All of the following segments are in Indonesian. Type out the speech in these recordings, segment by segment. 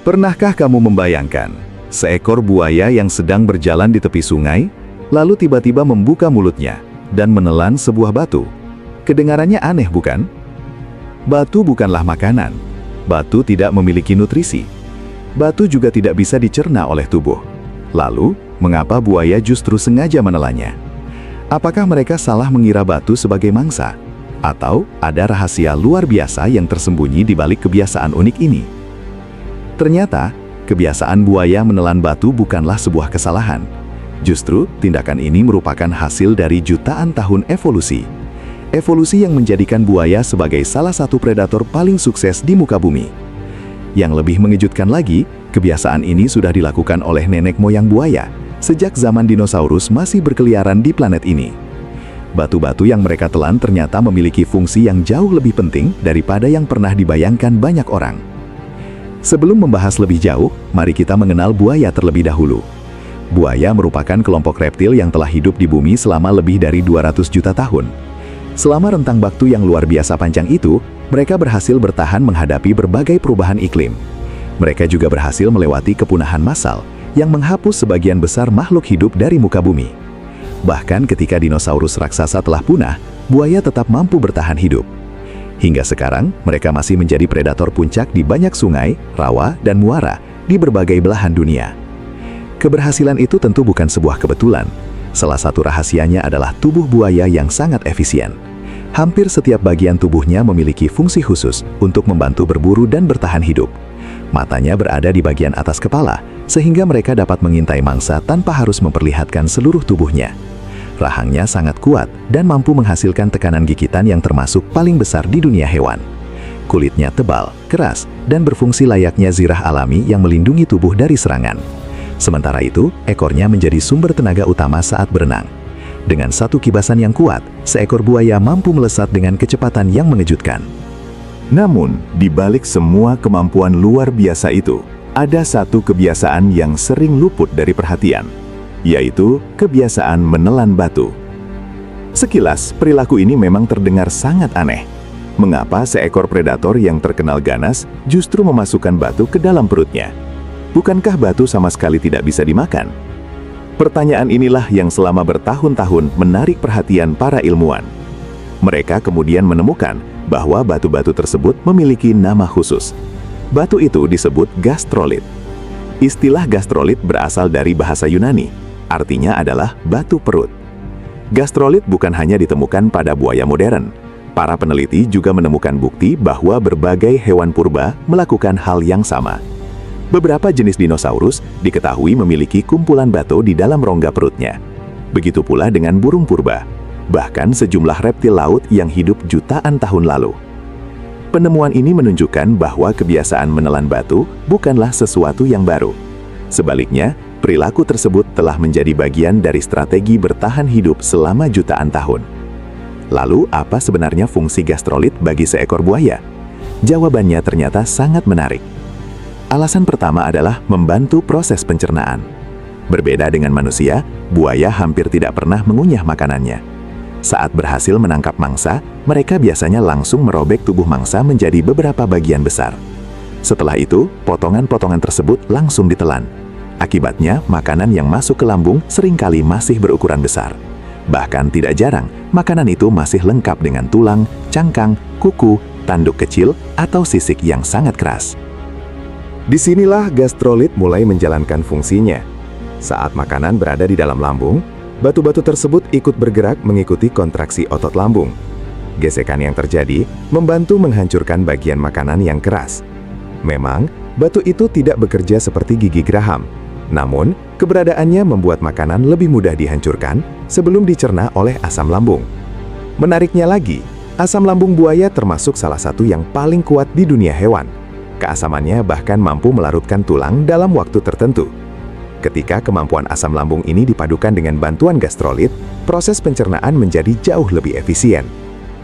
Pernahkah kamu membayangkan seekor buaya yang sedang berjalan di tepi sungai, lalu tiba-tiba membuka mulutnya dan menelan sebuah batu? Kedengarannya aneh, bukan? Batu bukanlah makanan. Batu tidak memiliki nutrisi. Batu juga tidak bisa dicerna oleh tubuh. Lalu, mengapa buaya justru sengaja menelannya? Apakah mereka salah mengira batu sebagai mangsa? Atau ada rahasia luar biasa yang tersembunyi di balik kebiasaan unik ini? Ternyata, kebiasaan buaya menelan batu bukanlah sebuah kesalahan. Justru, tindakan ini merupakan hasil dari jutaan tahun evolusi. Evolusi yang menjadikan buaya sebagai salah satu predator paling sukses di muka bumi. Yang lebih mengejutkan lagi, kebiasaan ini sudah dilakukan oleh nenek moyang buaya sejak zaman dinosaurus masih berkeliaran di planet ini. Batu-batu yang mereka telan ternyata memiliki fungsi yang jauh lebih penting daripada yang pernah dibayangkan banyak orang. Sebelum membahas lebih jauh, mari kita mengenal buaya terlebih dahulu. Buaya merupakan kelompok reptil yang telah hidup di bumi selama lebih dari 200 juta tahun. Selama rentang waktu yang luar biasa panjang itu, mereka berhasil bertahan menghadapi berbagai perubahan iklim. Mereka juga berhasil melewati kepunahan massal yang menghapus sebagian besar makhluk hidup dari muka bumi. Bahkan ketika dinosaurus raksasa telah punah, buaya tetap mampu bertahan hidup. Hingga sekarang, mereka masih menjadi predator puncak di banyak sungai, rawa, dan muara di berbagai belahan dunia. Keberhasilan itu tentu bukan sebuah kebetulan. Salah satu rahasianya adalah tubuh buaya yang sangat efisien. Hampir setiap bagian tubuhnya memiliki fungsi khusus untuk membantu berburu dan bertahan hidup. Matanya berada di bagian atas kepala, sehingga mereka dapat mengintai mangsa tanpa harus memperlihatkan seluruh tubuhnya. Rahangnya sangat kuat dan mampu menghasilkan tekanan gigitan yang termasuk paling besar di dunia hewan. Kulitnya tebal, keras, dan berfungsi layaknya zirah alami yang melindungi tubuh dari serangan. Sementara itu, ekornya menjadi sumber tenaga utama saat berenang. Dengan satu kibasan yang kuat, seekor buaya mampu melesat dengan kecepatan yang mengejutkan. Namun, di balik semua kemampuan luar biasa itu, ada satu kebiasaan yang sering luput dari perhatian, yaitu kebiasaan menelan batu. Sekilas, perilaku ini memang terdengar sangat aneh. Mengapa seekor predator yang terkenal ganas justru memasukkan batu ke dalam perutnya? Bukankah batu sama sekali tidak bisa dimakan? Pertanyaan inilah yang selama bertahun-tahun menarik perhatian para ilmuwan. Mereka kemudian menemukan bahwa batu-batu tersebut memiliki nama khusus. Batu itu disebut gastrolit. Istilah gastrolit berasal dari bahasa Yunani. Artinya adalah batu perut. Gastrolit bukan hanya ditemukan pada buaya modern. Para peneliti juga menemukan bukti bahwa berbagai hewan purba melakukan hal yang sama. Beberapa jenis dinosaurus diketahui memiliki kumpulan batu di dalam rongga perutnya. Begitu pula dengan burung purba, bahkan sejumlah reptil laut yang hidup jutaan tahun lalu. Penemuan ini menunjukkan bahwa kebiasaan menelan batu bukanlah sesuatu yang baru. Sebaliknya, perilaku tersebut telah menjadi bagian dari strategi bertahan hidup selama jutaan tahun. Lalu, apa sebenarnya fungsi gastrolit bagi seekor buaya? Jawabannya ternyata sangat menarik. Alasan pertama adalah membantu proses pencernaan. Berbeda dengan manusia, buaya hampir tidak pernah mengunyah makanannya. Saat berhasil menangkap mangsa, mereka biasanya langsung merobek tubuh mangsa menjadi beberapa bagian besar. Setelah itu, potongan-potongan tersebut langsung ditelan. Akibatnya, makanan yang masuk ke lambung seringkali masih berukuran besar. Bahkan tidak jarang, makanan itu masih lengkap dengan tulang, cangkang, kuku, tanduk kecil, atau sisik yang sangat keras. Disinilah gastrolit mulai menjalankan fungsinya. Saat makanan berada di dalam lambung, batu-batu tersebut ikut bergerak mengikuti kontraksi otot lambung. Gesekan yang terjadi membantu menghancurkan bagian makanan yang keras. Memang, batu itu tidak bekerja seperti gigi geraham. Namun, keberadaannya membuat makanan lebih mudah dihancurkan sebelum dicerna oleh asam lambung. Menariknya lagi, asam lambung buaya termasuk salah satu yang paling kuat di dunia hewan. Keasamannya bahkan mampu melarutkan tulang dalam waktu tertentu. Ketika kemampuan asam lambung ini dipadukan dengan bantuan gastrolit, proses pencernaan menjadi jauh lebih efisien.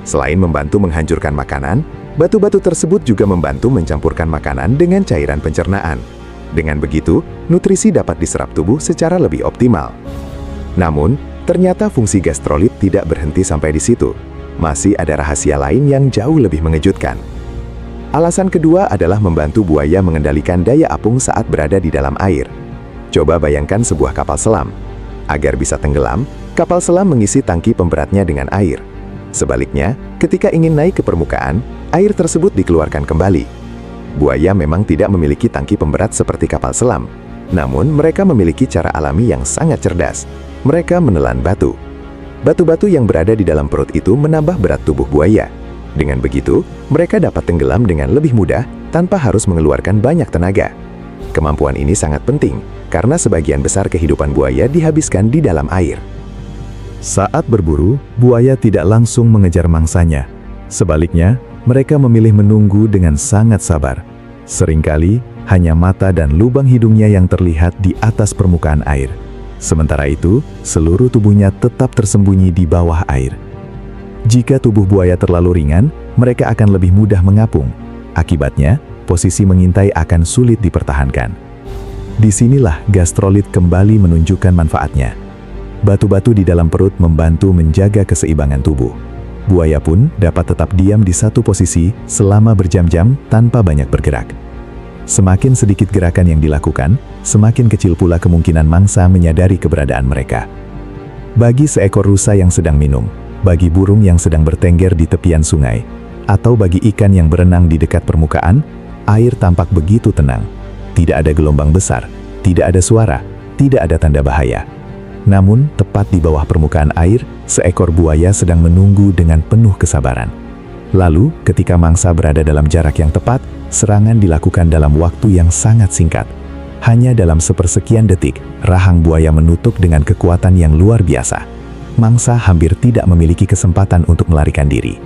Selain membantu menghancurkan makanan, batu-batu tersebut juga membantu mencampurkan makanan dengan cairan pencernaan. Dengan begitu, nutrisi dapat diserap tubuh secara lebih optimal. Namun, ternyata fungsi gastrolit tidak berhenti sampai di situ. Masih ada rahasia lain yang jauh lebih mengejutkan. Alasan kedua adalah membantu buaya mengendalikan daya apung saat berada di dalam air. Coba bayangkan sebuah kapal selam. Agar bisa tenggelam, kapal selam mengisi tangki pemberatnya dengan air. Sebaliknya, ketika ingin naik ke permukaan, air tersebut dikeluarkan kembali. Buaya memang tidak memiliki tangki pemberat seperti kapal selam, namun mereka memiliki cara alami yang sangat cerdas. Mereka menelan batu. Batu-batu yang berada di dalam perut itu menambah berat tubuh buaya. Dengan begitu, mereka dapat tenggelam dengan lebih mudah tanpa harus mengeluarkan banyak tenaga. Kemampuan ini sangat penting karena sebagian besar kehidupan buaya dihabiskan di dalam air. Saat berburu, buaya tidak langsung mengejar mangsanya. Sebaliknya, mereka memilih menunggu dengan sangat sabar. Seringkali, hanya mata dan lubang hidungnya yang terlihat di atas permukaan air. Sementara itu, seluruh tubuhnya tetap tersembunyi di bawah air. Jika tubuh buaya terlalu ringan, mereka akan lebih mudah mengapung. Akibatnya, posisi mengintai akan sulit dipertahankan. Disinilah gastrolit kembali menunjukkan manfaatnya. Batu-batu di dalam perut membantu menjaga keseimbangan tubuh. Buaya pun dapat tetap diam di satu posisi selama berjam-jam tanpa banyak bergerak. Semakin sedikit gerakan yang dilakukan, semakin kecil pula kemungkinan mangsa menyadari keberadaan mereka. Bagi seekor rusa yang sedang minum, bagi burung yang sedang bertengger di tepian sungai, atau bagi ikan yang berenang di dekat permukaan, air tampak begitu tenang. Tidak ada gelombang besar, tidak ada suara, tidak ada tanda bahaya. Namun, tepat di bawah permukaan air, seekor buaya sedang menunggu dengan penuh kesabaran. Lalu, ketika mangsa berada dalam jarak yang tepat, serangan dilakukan dalam waktu yang sangat singkat. Hanya dalam sepersekian detik, rahang buaya menutup dengan kekuatan yang luar biasa. Mangsa hampir tidak memiliki kesempatan untuk melarikan diri.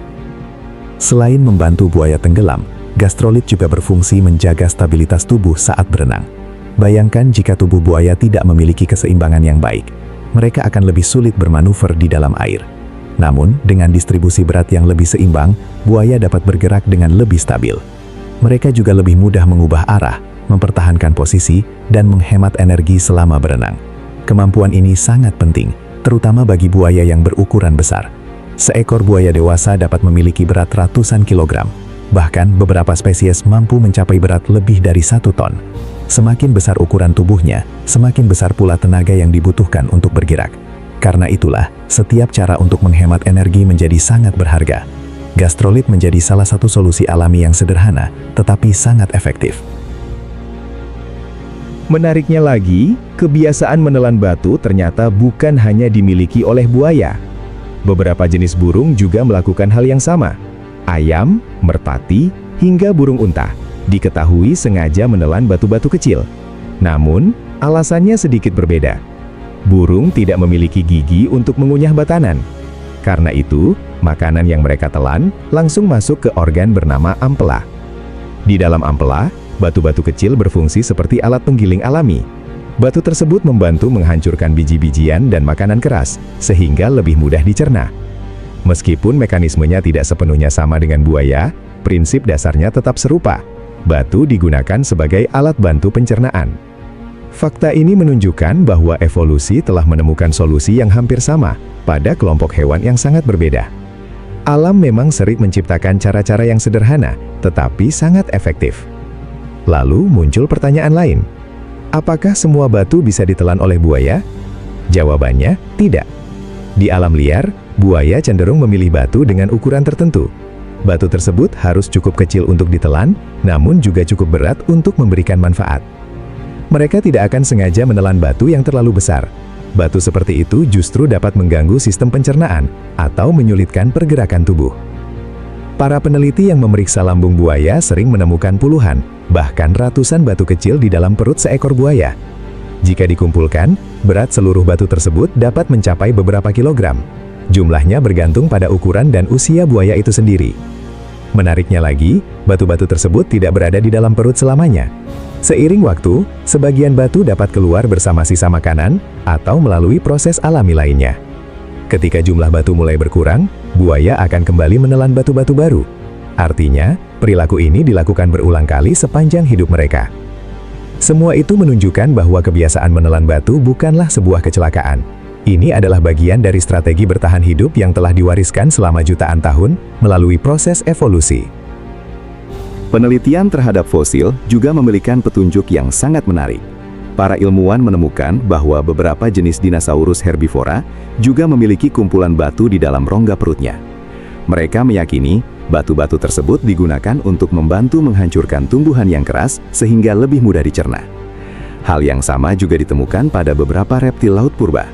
Selain membantu buaya tenggelam, gastrolit juga berfungsi menjaga stabilitas tubuh saat berenang. Bayangkan jika tubuh buaya tidak memiliki keseimbangan yang baik, mereka akan lebih sulit bermanuver di dalam air. Namun, dengan distribusi berat yang lebih seimbang, buaya dapat bergerak dengan lebih stabil. Mereka juga lebih mudah mengubah arah, mempertahankan posisi, dan menghemat energi selama berenang. Kemampuan ini sangat penting, terutama bagi buaya yang berukuran besar. Seekor buaya dewasa dapat memiliki berat ratusan kilogram. Bahkan beberapa spesies mampu mencapai berat lebih dari 1 ton. Semakin besar ukuran tubuhnya, semakin besar pula tenaga yang dibutuhkan untuk bergerak. Karena itulah, setiap cara untuk menghemat energi menjadi sangat berharga. Gastrolit menjadi salah satu solusi alami yang sederhana, tetapi sangat efektif. Menariknya lagi, kebiasaan menelan batu ternyata bukan hanya dimiliki oleh buaya. Beberapa jenis burung juga melakukan hal yang sama. Ayam, merpati, hingga burung unta diketahui sengaja menelan batu-batu kecil. Namun, alasannya sedikit berbeda. Burung tidak memiliki gigi untuk mengunyah batanan. Karena itu, makanan yang mereka telan langsung masuk ke organ bernama ampela. Di dalam ampela, batu-batu kecil berfungsi seperti alat penggiling alami. Batu tersebut membantu menghancurkan biji-bijian dan makanan keras, sehingga lebih mudah dicerna. Meskipun mekanismenya tidak sepenuhnya sama dengan buaya, prinsip dasarnya tetap serupa. Batu digunakan sebagai alat bantu pencernaan. Fakta ini menunjukkan bahwa evolusi telah menemukan solusi yang hampir sama pada kelompok hewan yang sangat berbeda. Alam memang sering menciptakan cara-cara yang sederhana, tetapi sangat efektif. Lalu muncul pertanyaan lain. Apakah semua batu bisa ditelan oleh buaya? Jawabannya, tidak. Di alam liar, buaya cenderung memilih batu dengan ukuran tertentu. Batu tersebut harus cukup kecil untuk ditelan, namun juga cukup berat untuk memberikan manfaat. Mereka tidak akan sengaja menelan batu yang terlalu besar. Batu seperti itu justru dapat mengganggu sistem pencernaan atau menyulitkan pergerakan tubuh. Para peneliti yang memeriksa lambung buaya sering menemukan puluhan, bahkan ratusan batu kecil di dalam perut seekor buaya. Jika dikumpulkan, berat seluruh batu tersebut dapat mencapai beberapa kilogram. Jumlahnya bergantung pada ukuran dan usia buaya itu sendiri. Menariknya lagi, batu-batu tersebut tidak berada di dalam perut selamanya. Seiring waktu, sebagian batu dapat keluar bersama sisa makanan atau melalui proses alami lainnya. Ketika jumlah batu mulai berkurang, buaya akan kembali menelan batu-batu baru. Artinya, perilaku ini dilakukan berulang kali sepanjang hidup mereka. Semua itu menunjukkan bahwa kebiasaan menelan batu bukanlah sebuah kecelakaan. Ini adalah bagian dari strategi bertahan hidup yang telah diwariskan selama jutaan tahun melalui proses evolusi. Penelitian terhadap fosil juga memberikan petunjuk yang sangat menarik. Para ilmuwan menemukan bahwa beberapa jenis dinosaurus herbivora juga memiliki kumpulan batu di dalam rongga perutnya. Mereka meyakini batu-batu tersebut digunakan untuk membantu menghancurkan tumbuhan yang keras sehingga lebih mudah dicerna. Hal yang sama juga ditemukan pada beberapa reptil laut purba.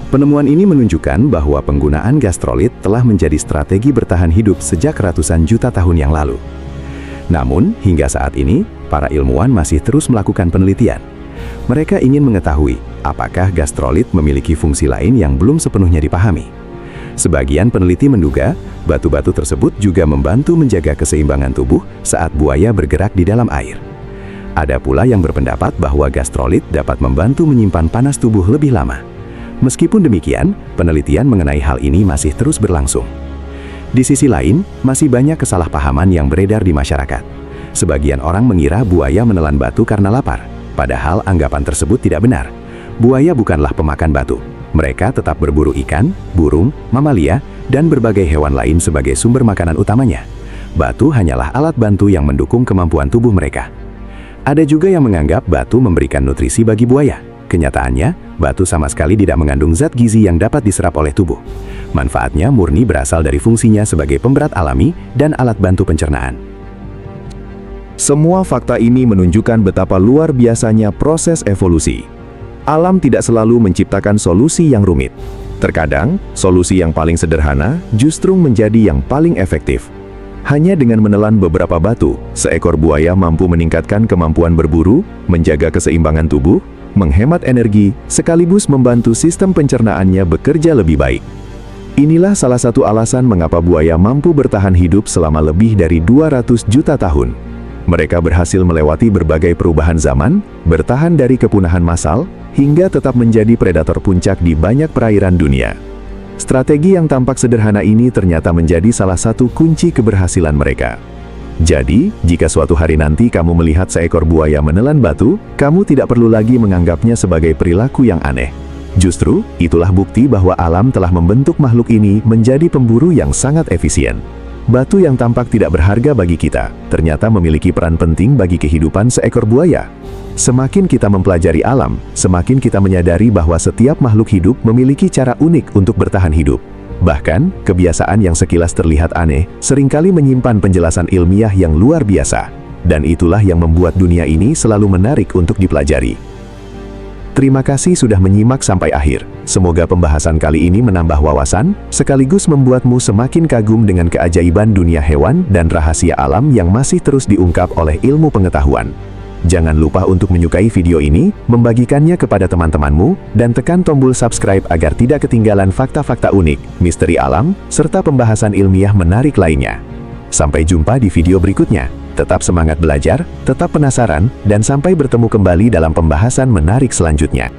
Penemuan ini menunjukkan bahwa penggunaan gastrolit telah menjadi strategi bertahan hidup sejak ratusan juta tahun yang lalu. Namun, hingga saat ini, para ilmuwan masih terus melakukan penelitian. Mereka ingin mengetahui apakah gastrolit memiliki fungsi lain yang belum sepenuhnya dipahami. Sebagian peneliti menduga batu-batu tersebut juga membantu menjaga keseimbangan tubuh saat buaya bergerak di dalam air. Ada pula yang berpendapat bahwa gastrolit dapat membantu menyimpan panas tubuh lebih lama. Meskipun demikian, penelitian mengenai hal ini masih terus berlangsung. Di sisi lain, masih banyak kesalahpahaman yang beredar di masyarakat. Sebagian orang mengira buaya menelan batu karena lapar, padahal anggapan tersebut tidak benar. Buaya bukanlah pemakan batu. Mereka tetap berburu ikan, burung, mamalia, dan berbagai hewan lain sebagai sumber makanan utamanya. Batu hanyalah alat bantu yang mendukung kemampuan tubuh mereka. Ada juga yang menganggap batu memberikan nutrisi bagi buaya. Kenyataannya, batu sama sekali tidak mengandung zat gizi yang dapat diserap oleh tubuh. Manfaatnya murni berasal dari fungsinya sebagai pemberat alami dan alat bantu pencernaan. Semua fakta ini menunjukkan betapa luar biasanya proses evolusi. Alam tidak selalu menciptakan solusi yang rumit. Terkadang, solusi yang paling sederhana justru menjadi yang paling efektif. Hanya dengan menelan beberapa batu, seekor buaya mampu meningkatkan kemampuan berburu, menjaga keseimbangan tubuh, menghemat energi, sekaligus membantu sistem pencernaannya bekerja lebih baik. Inilah salah satu alasan mengapa buaya mampu bertahan hidup selama lebih dari 200 juta tahun. Mereka berhasil melewati berbagai perubahan zaman, bertahan dari kepunahan massal, hingga tetap menjadi predator puncak di banyak perairan dunia. Strategi yang tampak sederhana ini ternyata menjadi salah satu kunci keberhasilan mereka. Jadi, jika suatu hari nanti kamu melihat seekor buaya menelan batu, kamu tidak perlu lagi menganggapnya sebagai perilaku yang aneh. Justru, itulah bukti bahwa alam telah membentuk makhluk ini menjadi pemburu yang sangat efisien. Batu yang tampak tidak berharga bagi kita, ternyata memiliki peran penting bagi kehidupan seekor buaya. Semakin kita mempelajari alam, semakin kita menyadari bahwa setiap makhluk hidup memiliki cara unik untuk bertahan hidup. Bahkan, kebiasaan yang sekilas terlihat aneh, seringkali menyimpan penjelasan ilmiah yang luar biasa. Dan itulah yang membuat dunia ini selalu menarik untuk dipelajari. Terima kasih sudah menyimak sampai akhir. Semoga pembahasan kali ini menambah wawasan, sekaligus membuatmu semakin kagum dengan keajaiban dunia hewan dan rahasia alam yang masih terus diungkap oleh ilmu pengetahuan. Jangan lupa untuk menyukai video ini, membagikannya kepada teman-temanmu, dan tekan tombol subscribe agar tidak ketinggalan fakta-fakta unik, misteri alam, serta pembahasan ilmiah menarik lainnya. Sampai jumpa di video berikutnya. Tetap semangat belajar, tetap penasaran, dan sampai bertemu kembali dalam pembahasan menarik selanjutnya.